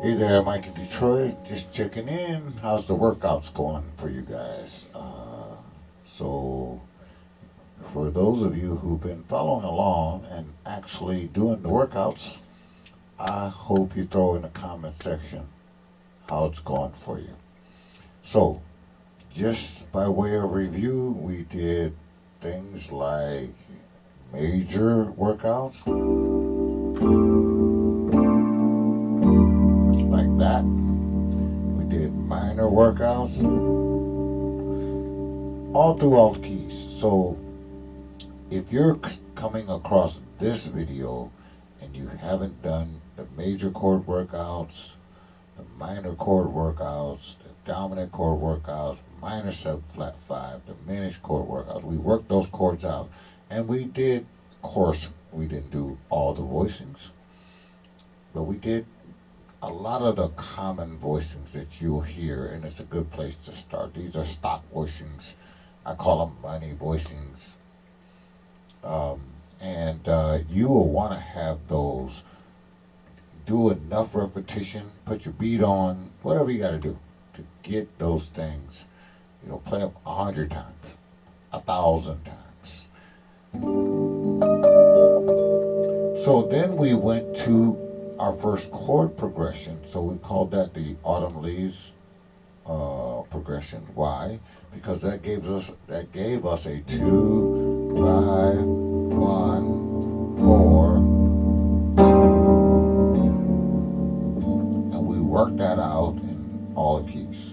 Hey there, Mike in Detroit. Just checking in. How's the workouts going for you guys? So, for those of you who've been following along and actually doing the workouts, I hope you throw in the comment section how it's going for you. So, just by way of review, we did things like major workouts, like that. We did minor workouts, all through all the keys. So if you're coming across this video and you haven't done the major chord workouts, the minor chord workouts, the dominant chord workouts, minor 7 flat 5, diminished chord workouts, we worked those chords out. And we did, of course, we didn't do all the voicings, but we did a lot of the common voicings that you'll hear, and it's a good place to start. These are stock voicings. I call them money voicings. You will want to have those. Do enough repetition, put your beat on, whatever you got to do to get those things. Play them 100 times, 1,000 times. So then we went to our first chord progression. So we called that the Autumn Leaves progression. Why? Because that gave us a 2, 5, 1, 4, 2, and we worked that out in all the keys.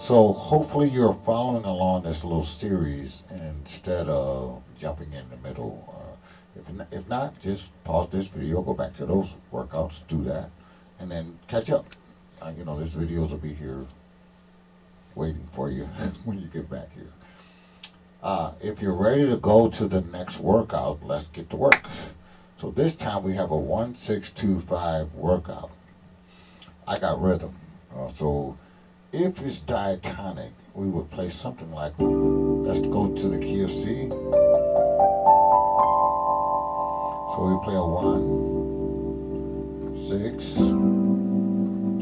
So hopefully you're following along this little series instead of jumping in the middle. If not, just pause this video, go back to those workouts, do that, and then catch up. These videos will be here waiting for you when you get back here. If you're ready to go to the next workout, let's get to work. So this time we have a 1-6-2-5 workout. I got rhythm. So if it's diatonic, we would play something like, let's go to the key of C. So we play a 1, 6,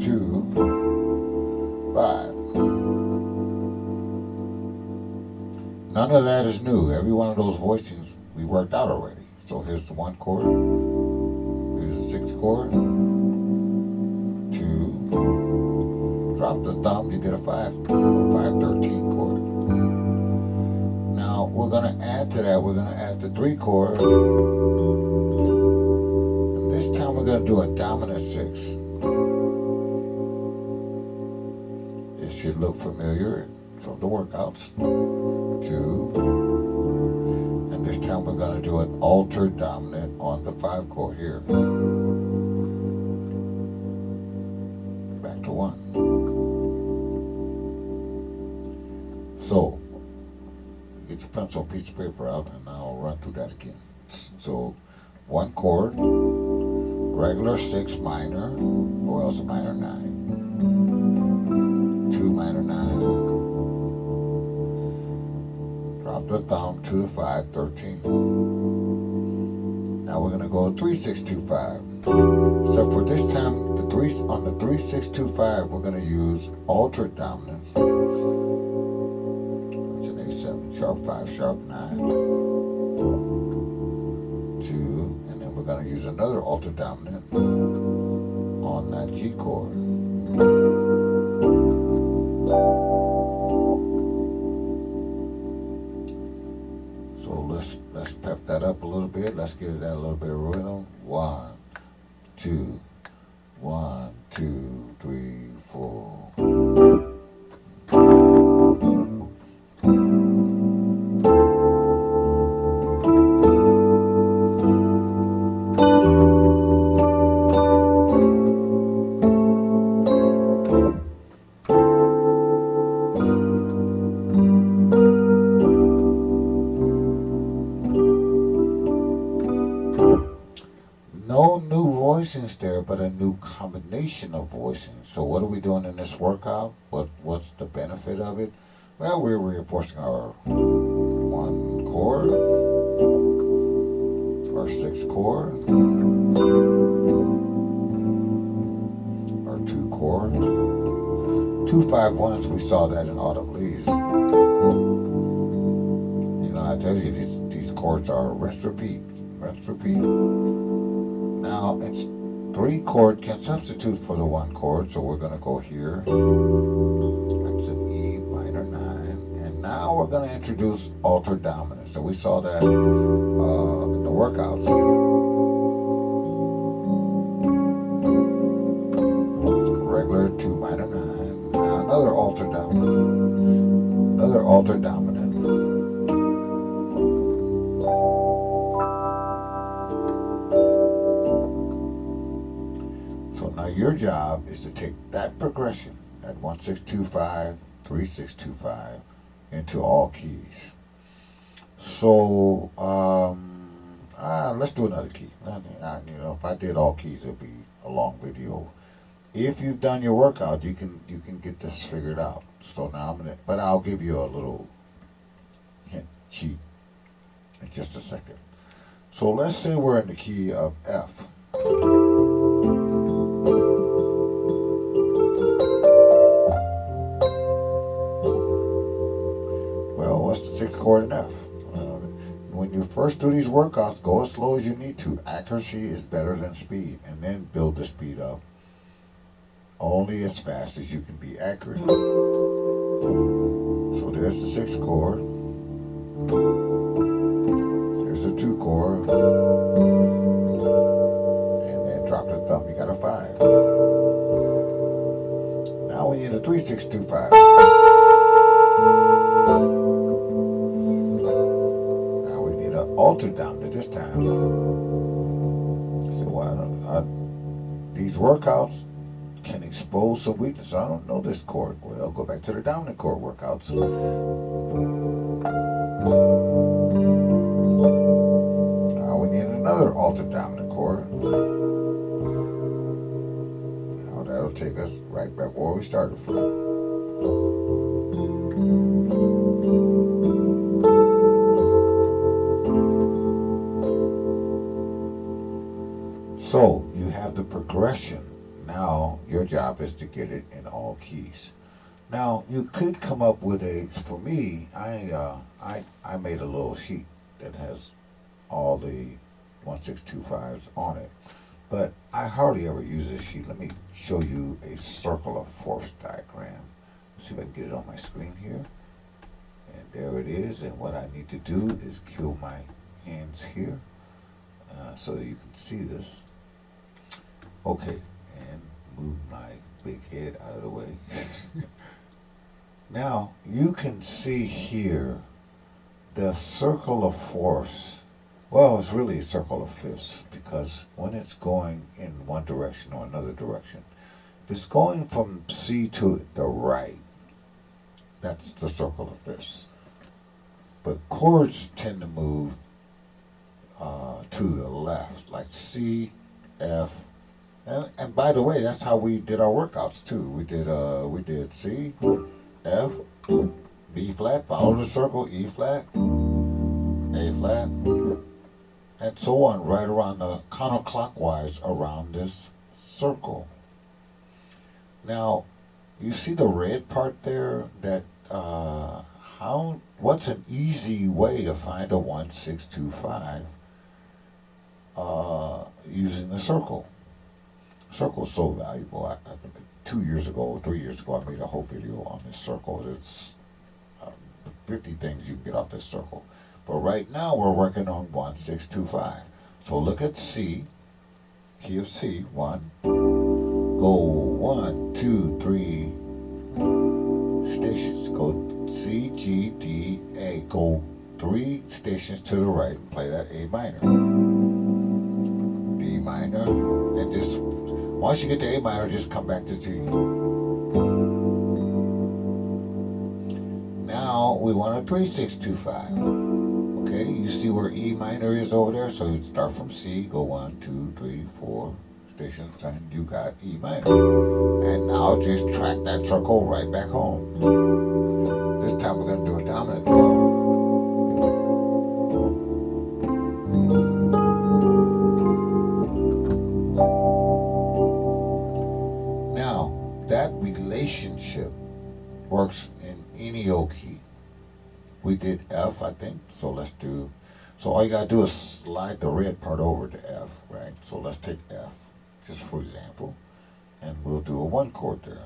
2, 5. None of that is new. Every one of those voicings we worked out already. So here's the 1 chord, here's the 6th chord, 2, drop the thumb, you get a 513 chord. Now we're going to add to that, we're going to add the 3 chord. This time we're going to do a dominant 6. It should look familiar from the workouts. 2. And this time we're going to do an altered dominant on the 5 chord here. Back to 1. So, get your pencil and piece of paper out and I'll run through that again. So, 1 chord, regular 6 minor, or else a minor 9, 2 minor 9, drop the thumb to the 5, 13. Now we're going to go 3-6-2-5. So for this time, on the 3-6-2-5, we're going to use altered dominance. It's an A7, sharp 5, sharp 9, 2. We're going to use another altered dominant on that G chord. So let's pep that up a little bit. Let's give that a little bit of rhythm. 1, 2, 1, 2, 3, 4. No new voicings there, but a new combination of voicings. So what are we doing in this workout? What's the benefit of it? Well, we're reinforcing our 1 chord, our 6th chord, 251s, we saw that in Autumn Leaves. I tell you, these chords are rinse, repeat, rinse, repeat. Now, it's 3 chord can substitute for the 1 chord, so we're going to go here. That's an E minor 9. And now we're going to introduce altered dominant. So we saw that in the workouts. Regular 2 minor 9. Now another altered dominant. Another altered dominant. Now your job is to take that progression, that 1-6-2-5, 3-6-2-5, into all keys. So let's do another key. If I did all keys, it'd be a long video. If you've done your workout, you can get this figured out. So now but I'll give you a little hint sheet in just a second. So let's say we're in the key of F. What's the 6th chord in F? When you first do these workouts, go as slow as you need to. Accuracy is better than speed, and then build the speed up. Only as fast as you can be accurate. So there's the 6th chord. There's a 2 chord. And then drop the thumb, you got a 5. Now we need a 3-6-2-5. Altered dominant this time. So these workouts can expose some weakness. I don't know this chord. Well, go back to the dominant chord workouts. Now we need another altered dominant chord. Now that'll take us right back where we started from. So you have the progression. Now your job is to get it in all keys. Now you could come up with for me, I made a little sheet that has all the 1-6-2-5s on it. But I hardly ever use this sheet. Let me show you a circle of fourths diagram. Let's see if I can get it on my screen here. And there it is. And what I need to do is kill my hands here so that you can see this. Okay, and move my big head out of the way. Now, you can see here the circle of fourths. Well, it's really a circle of fifths, because when it's going in one direction or another direction, if it's going from C to the right, that's the circle of fifths. But chords tend to move to the left, like C, F, and by the way, that's how we did our workouts too. We did C, F, B flat, follow the circle, E flat, A flat, and so on, right around the counterclockwise around this circle. Now, you see the red part there? That what's an easy way to find a 1-6-2-5 using the circle? Circle's so valuable. 2 years ago, 3 years ago, I made a whole video on this circle. It's 50 things you can get off this circle. But right now, we're working on 1-6-2-5. So look at C, key of C, 1. Go 1, 2, 3 stations. Go C, G, D, A. Go 3 stations to the right and play that A minor. B minor. And just, once you get to A minor, just come back to G. Now we want a 3-6-2-5. Okay, you see where E minor is over there? So you start from C, go 1, 2, 3, 4 stations, and you got E minor. And now just track that circle right back home. This time we're going to do a dominant chord. Now, that relationship we did F, I think. So let's do. So all you gotta do is slide the red part over to F, right? So let's take F, just for example, and we'll do a 1 chord there.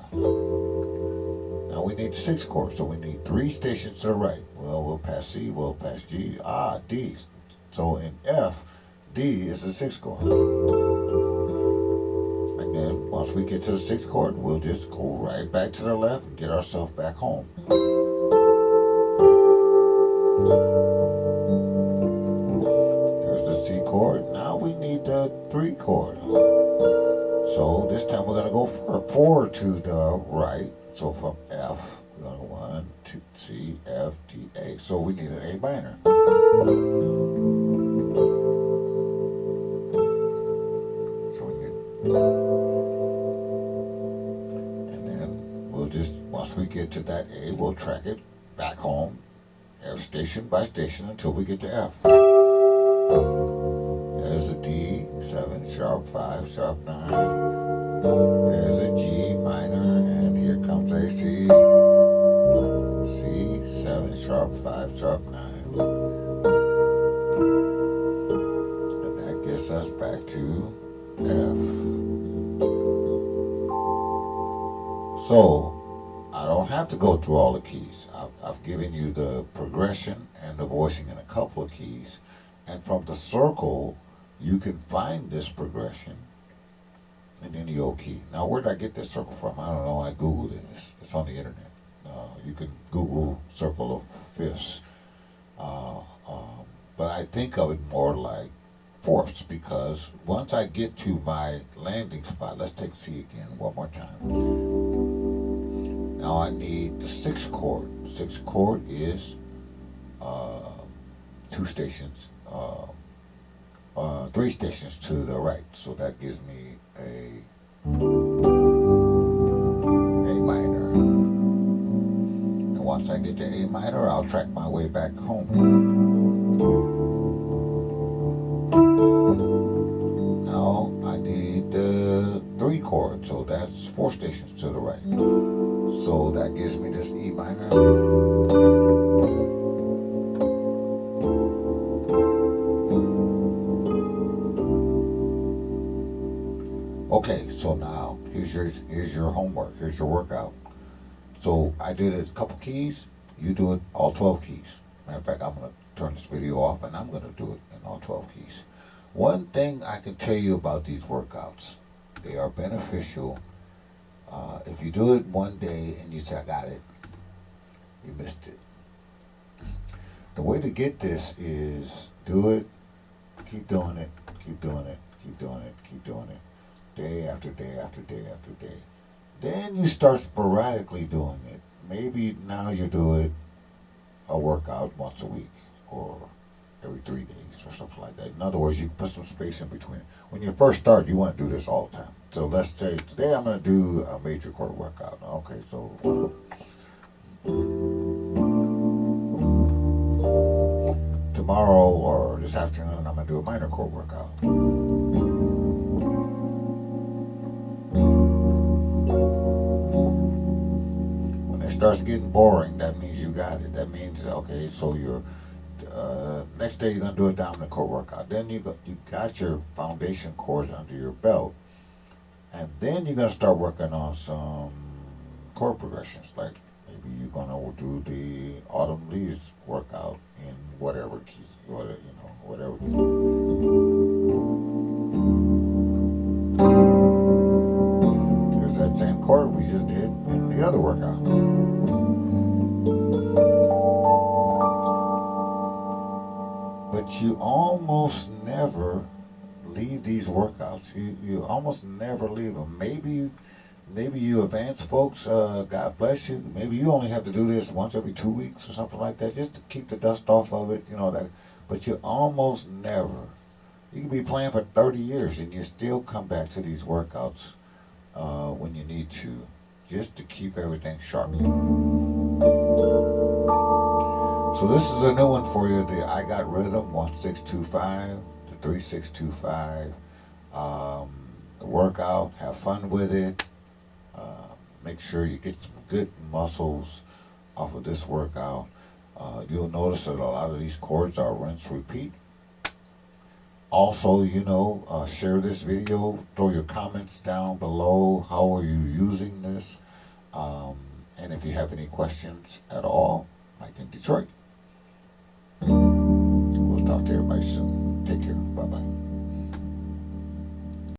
Now we need 6 chords, so we need 3 stations to the right. Well, we'll pass C, we'll pass G, D. So in F, D is the 6th chord. And then once we get to the 6th chord, we'll just go right back to the left and get ourselves back home. Here's the C chord. Now we need the 3 chord. So this time we're gonna go 4 to the right. So from F, we're going to go 1, 2, C, F, D, A. So we need an A minor. So we need, and then we'll just, once we get to that A, we'll track it back home, F station by station until we get to F. There's a D, 7, sharp 5, sharp 9. There's a G minor, and here comes a C. C, 7, sharp 5, sharp 9. And that gets us back to F. So, I don't have to go through all the keys. I've given you the progression and the voicing in a couple of keys. And from the circle, you can find this progression in any old key. Now, where did I get this circle from? I don't know. I Googled it. It's on the internet. You can Google circle of fifths. But I think of it more like fourths, because once I get to my landing spot, let's take C again one more time. Now I need the 6th chord. 6th chord is 2 stations, 3 stations to the right. So that gives me a minor. And once I get to A minor, I'll track my way back home. Now I need the 3 chord, so that's 4 stations to the right. So that gives me this E minor. Okay, so now here's your homework. Here's your workout. So I did a couple keys. You do it all 12 keys. Matter of fact, I'm going to turn this video off and I'm going to do it in all 12 keys. One thing I can tell you about these workouts, they are beneficial. If you do it one day and you say, I got it, you missed it. The way to get this is do it, keep doing it, keep doing it, keep doing it, keep doing it. Day after day after day after day. Then you start sporadically doing it. Maybe now you do it a workout once a week or every 3 days or something like that. In other words, you put some space in between. When you first start, you want to do this all the time. So let's say today I'm going to do a major chord workout. Okay, so tomorrow or this afternoon I'm going to do a minor chord workout. Starts getting boring, that means you got it. That means, okay, so your next day you're going to do a dominant chord workout. Then you got your foundation chords under your belt. And then you're going to start working on some chord progressions. Like maybe you're going to do the Autumn Leaves workout in whatever key, whatever key. There's that same chord we just did in the other workout. But you almost never leave these workouts. You almost never leave them. Maybe you advanced folks, God bless you. Maybe you only have to do this once every 2 weeks or something like that, just to keep the dust off of it. That. But you almost never. You can be playing for 30 years and you still come back to these workouts when you need to, just to keep everything sharp. So this is a new one for you, the I Got Rhythm 1625, the 3625. The workout, have fun with it. Make sure you get some good muscles off of this workout. You'll notice that a lot of these chords are rinse repeat. Also, share this video. Throw your comments down below. How are you using this? And if you have any questions at all, like in Detroit, we'll talk to everybody soon. Take care. Bye bye.